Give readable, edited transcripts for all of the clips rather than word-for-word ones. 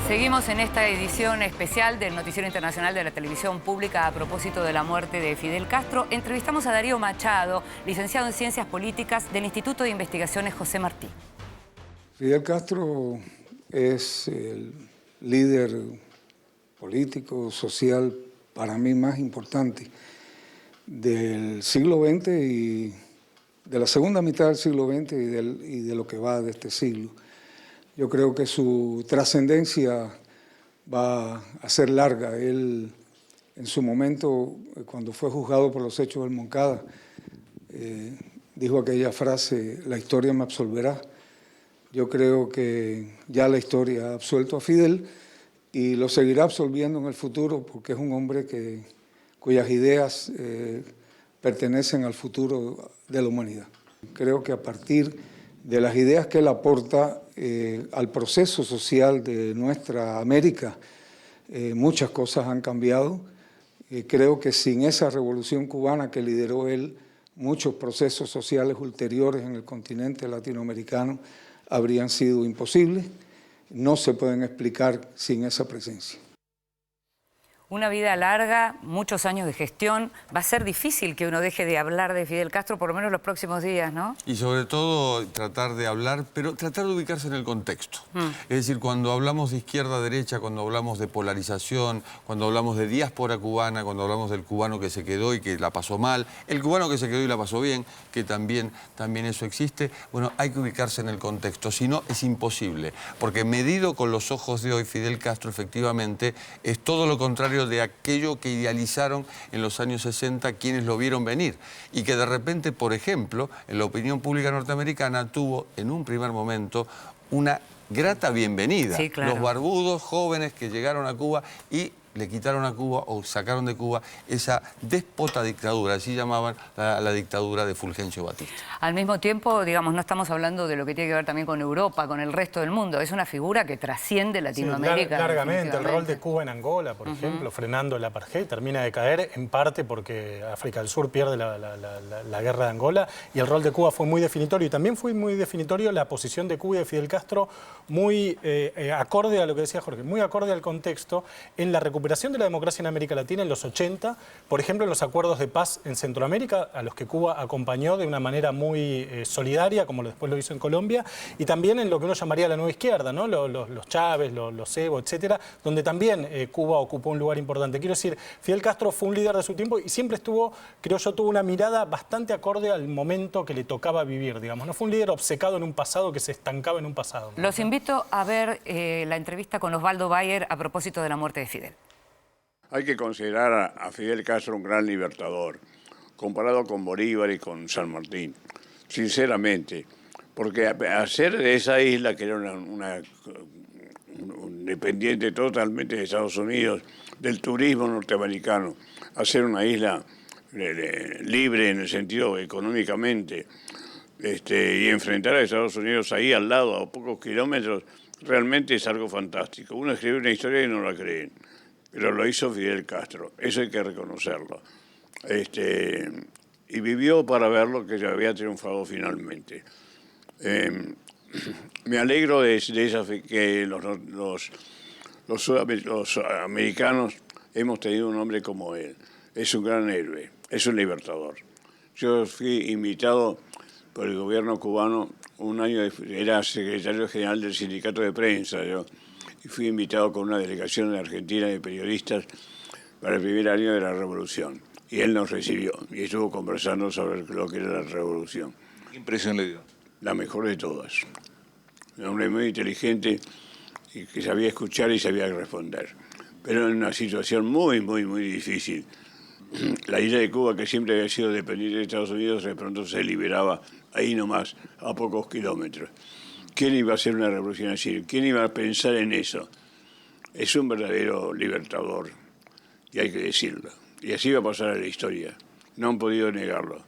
Seguimos en esta edición especial del Noticiero Internacional de la Televisión Pública a propósito de la muerte de Fidel Castro. Entrevistamos a Darío Machado, licenciado en Ciencias Políticas del Instituto de Investigaciones José Martí. Fidel Castro es el líder político, social, para mí más importante del siglo XX y de la segunda mitad del siglo XX y de lo que va de este siglo. Yo creo que su trascendencia va a ser larga. Él, en su momento, cuando fue juzgado por los hechos del Moncada, dijo aquella frase: la historia me absolverá. Yo creo que ya la historia ha absuelto a Fidel y lo seguirá absolviendo en el futuro, porque es un hombre cuyas ideas pertenecen al futuro de la humanidad. Creo que a partir de las ideas que él aporta al proceso social de nuestra América, muchas cosas han cambiado. Creo que sin esa revolución cubana que lideró él, muchos procesos sociales ulteriores en el continente latinoamericano habrían sido imposibles. No se pueden explicar sin esa presencia. Una vida larga, muchos años de gestión. Va a ser difícil que uno deje de hablar de Fidel Castro, por lo menos los próximos días, ¿no? Y sobre todo tratar de hablar, pero tratar de ubicarse en el contexto. Es decir, cuando hablamos de izquierda-derecha, cuando hablamos de polarización, cuando hablamos de diáspora cubana, cuando hablamos del cubano que se quedó y que la pasó mal, el cubano que se quedó y la pasó bien, que también eso existe, bueno, hay que ubicarse en el contexto, si no es imposible. Porque medido con los ojos de hoy, Fidel Castro efectivamente es todo lo contrario de aquello que idealizaron en los años 60 quienes lo vieron venir y que de repente, por ejemplo, en la opinión pública norteamericana tuvo en un primer momento una grata bienvenida. Sí, claro. Los barbudos jóvenes que llegaron a Cuba y le quitaron a Cuba o sacaron de Cuba esa déspota dictadura, así llamaban la dictadura de Fulgencio Batista. Al mismo tiempo, digamos, no estamos hablando de lo que tiene que ver también con Europa, con el resto del mundo. Es una figura que trasciende Latinoamérica. Sí, largamente. El rol de Cuba en Angola, por ejemplo, frenando el apartheid, termina de caer en parte porque África del Sur pierde la guerra de Angola, y el rol de Cuba fue muy definitorio. Y también fue muy definitorio la posición de Cuba y de Fidel Castro, muy acorde a lo que decía Jorge, muy acorde al contexto en la recuperación de la democracia en América Latina en los 80, por ejemplo, en los acuerdos de paz en Centroamérica, a los que Cuba acompañó de una manera muy solidaria, como después lo hizo en Colombia, y también en lo que uno llamaría la nueva izquierda, ¿no? Los Chávez, los Evo, etcétera, donde también Cuba ocupó un lugar importante. Quiero decir, Fidel Castro fue un líder de su tiempo y siempre estuvo, creo yo, tuvo una mirada bastante acorde al momento que le tocaba vivir, digamos. No fue un líder obcecado en un pasado que se estancaba en un pasado, ¿no? Los invito a ver la entrevista con Osvaldo Bayer a propósito de la muerte de Fidel. Hay que considerar a Fidel Castro un gran libertador, comparado con Bolívar y con San Martín, sinceramente, porque hacer de esa isla, que era un dependiente totalmente de Estados Unidos, del turismo norteamericano, hacer una isla libre en el sentido económicamente, y enfrentar a Estados Unidos ahí al lado, a pocos kilómetros, realmente es algo fantástico. Uno escribe una historia y no la creen. Pero lo hizo Fidel Castro, eso hay que reconocerlo. Y vivió para ver lo que ya había triunfado finalmente. Me alegro de esa fe que los americanos hemos tenido un hombre como él. Es un gran héroe, es un libertador. Yo fui invitado por el gobierno cubano, un año era secretario general del sindicato de prensa, y fui invitado con una delegación de Argentina de periodistas para el primer año de la Revolución. Y él nos recibió y estuvo conversando sobre lo que era la Revolución. ¿Qué impresión le dio? La mejor de todas. Un hombre muy inteligente y que sabía escuchar y sabía responder. Pero en una situación muy difícil. La isla de Cuba, que siempre había sido dependiente de Estados Unidos, de pronto se liberaba ahí nomás, a pocos kilómetros. ¿Quién iba a hacer una revolución así? ¿Quién iba a pensar en eso? Es un verdadero libertador, y hay que decirlo. Y así va a pasar a la historia. No han podido negarlo.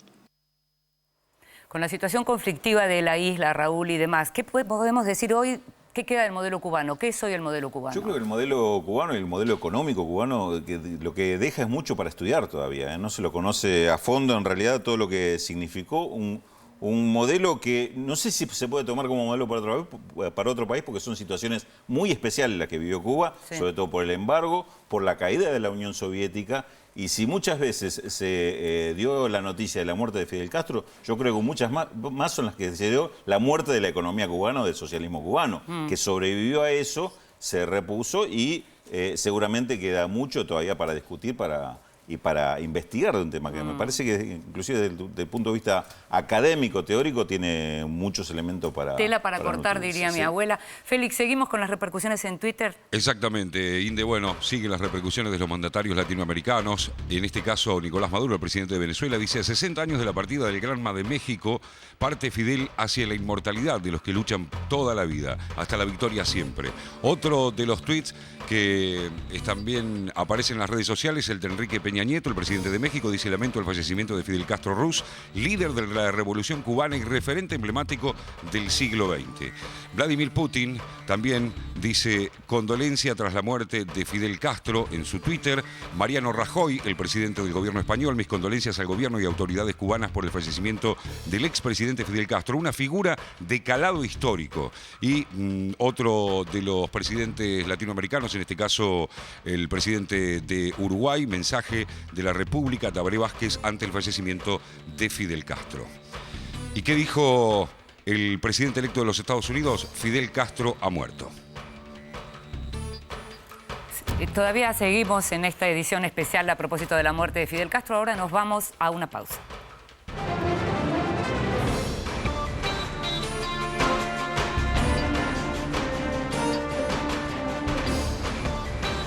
Con la situación conflictiva de la isla, Raúl, y demás, ¿qué podemos decir hoy? ¿Qué queda del modelo cubano? ¿Qué es hoy el modelo cubano? Yo creo que el modelo cubano y el modelo económico cubano lo que deja es mucho para estudiar todavía, ¿eh? No se lo conoce a fondo en realidad todo lo que significó un un modelo que no sé si se puede tomar como modelo para otro país, porque son situaciones muy especiales las que vivió Cuba, sobre todo por el embargo, por la caída de la Unión Soviética. Y si muchas veces se dio la noticia de la muerte de Fidel Castro, yo creo que muchas más son las que se dio la muerte de la economía cubana o del socialismo cubano, que sobrevivió a eso, se repuso y seguramente queda mucho todavía para discutir y para investigar de un tema que me parece que inclusive desde el punto de vista académico, teórico, tiene muchos elementos para... Tela para cortar, diría mi abuela. Félix, ¿seguimos con las repercusiones en Twitter? Exactamente, Inde. Bueno, siguen las repercusiones de los mandatarios latinoamericanos. En este caso, Nicolás Maduro, el presidente de Venezuela, dice: a 60 años de la partida del Granma de México, parte Fidel hacia la inmortalidad de los que luchan toda la vida, hasta la victoria siempre. Otro de los tweets que también aparece en las redes sociales, el de Enrique Peña Nieto, el presidente de México, dice: lamento el fallecimiento de Fidel Castro Ruz, líder de la revolución cubana y referente emblemático del siglo XX. Vladimir Putin también dice: condolencia tras la muerte de Fidel Castro en su Twitter. Mariano Rajoy, el presidente del gobierno español: mis condolencias al gobierno y autoridades cubanas por el fallecimiento del expresidente Fidel Castro, una figura de calado histórico. Y otro de los presidentes latinoamericanos, en este caso el presidente de Uruguay, mensaje de la República, Tabaré Vázquez, ante el fallecimiento de Fidel Castro. ¿Y qué dijo el presidente electo de los Estados Unidos? Fidel Castro ha muerto. Todavía seguimos en esta edición especial a propósito de la muerte de Fidel Castro. Ahora nos vamos a una pausa.